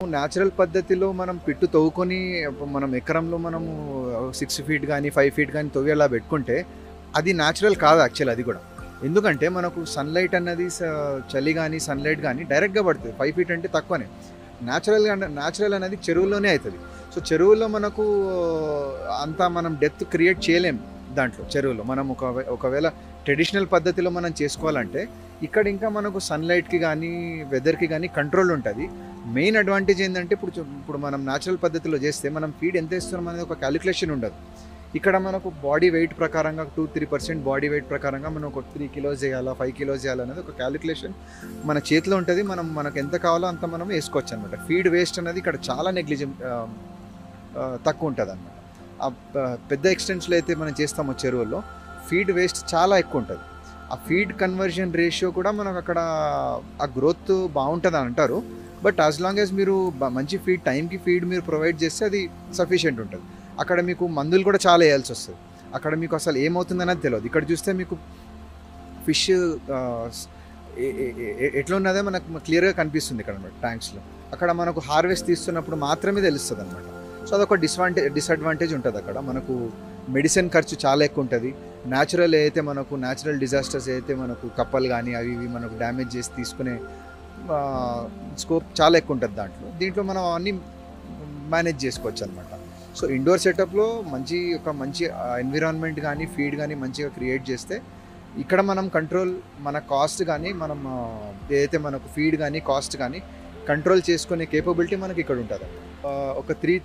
Natural పద్ధతిలో మనం పిట్టు తవ్వుకొని మనం ఎకరంలో మనము 6 ఫీట్ కానీ 5 ఫీట్ కానీ తవ్వి అలా పెట్టుకుంటే అది న్యాచురల్ కాదు యాక్చువల్ అది కూడా. ఎందుకంటే మనకు సన్లైట్ అన్నది చలి కానీ సన్లైట్ కానీ డైరెక్ట్గా పడుతుంది. 5 ఫీట్ అంటే తక్కువనే. న్యాచురల్ అనేది చెరువుల్లోనే అవుతుంది. సో చెరువుల్లో మనకు అంతా మనం డెప్త్ క్రియేట్ చేయలేం దాంట్లో చెరువులో. మనం ఒకవేళ ట్రెడిషనల్ పద్ధతిలో మనం చేసుకోవాలంటే ఇక్కడ ఇంకా మనకు సన్లైట్కి కానీ వెదర్కి కానీ కంట్రోల్ ఉంటుంది. మెయిన్ అడ్వాంటేజ్ ఏంటంటే ఇప్పుడు మనం న్యాచురల్ పద్ధతిలో చేస్తే మనం ఫీడ్ ఎంత ఇస్తున్నాం అనేది ఒక క్యాలిక్యులేషన్ ఉండదు. ఇక్కడ మనకు బాడీ వెయిట్ ప్రకారంగా 2-3% బాడీ వెయిట్ ప్రకారంగా మనం ఒక 3 కిలోస్ చేయాలా 5 కిలోస్ చేయాలనేది ఒక క్యాలిక్యులేషన్ మన చేతిలో ఉంటుంది. మనకు ఎంత కావాలో అంత మనం వేసుకోవచ్చు అనమాట. ఫీడ్ వేస్ట్ అనేది ఇక్కడ చాలా తక్కువ ఉంటుంది అనమాట. పెద్ద ఎక్స్టెన్స్లో అయితే మనం చేస్తామో చెరువుల్లో ఫీడ్ వేస్ట్ చాలా ఎక్కువ ఉంటుంది. ఆ ఫీడ్ కన్వర్జన్ రేషియో కూడా మనకు అక్కడ ఆ గ్రోత్ బాగుంటుంది అని అంటారు. బట్ యాజ్ లాంగ్ యాజ్ మీరు మంచి ఫీడ్ టైంకి ఫీడ్ మీరు ప్రొవైడ్ చేస్తే అది సఫిషియెంట్ ఉంటుంది. అక్కడ మీకు మందులు కూడా చాలా వేయాల్సి వస్తుంది. అక్కడ మీకు అసలు ఏమవుతుందనేది తెలియదు. ఇక్కడ చూస్తే మీకు ఫిష్ ఎట్లా ఉన్నదే మనకు క్లియర్గా కనిపిస్తుంది ఇక్కడ అనమాట ట్యాంక్స్లో. అక్కడ మనకు హార్వెస్ట్ తీస్తున్నప్పుడు మాత్రమే తెలుస్తుంది అనమాట. సో అదొక డిసడ్వాంటేజ్ ఉంటుంది. అక్కడ మనకు మెడిసిన్ ఖర్చు చాలా ఎక్కువ ఉంటుంది. న్యాచురల్ డిజాస్టర్స్ అయితే మనకు కప్పలు కానీ అవి ఇవి మనకు డ్యామేజ్ చేసి తీసుకునే స్కోప్ చాలా ఎక్కువ ఉంటుంది దీంట్లో మనం అన్నీ మేనేజ్ చేసుకోవచ్చు అనమాట. సో ఇండోర్ సెటప్లో మంచి ఎన్విరాన్మెంట్ కానీ ఫీడ్ కానీ మంచిగా క్రియేట్ చేస్తే ఇక్కడ మనం కంట్రోల్ మన కాస్ట్ కానీ మనం ఏదైతే మనకు ఫీడ్ కానీ కాస్ట్ కానీ కంట్రోల్ చేసుకునే కేపబిలిటీ మనకి ఇక్కడ ఉంటుంది. ఒక 3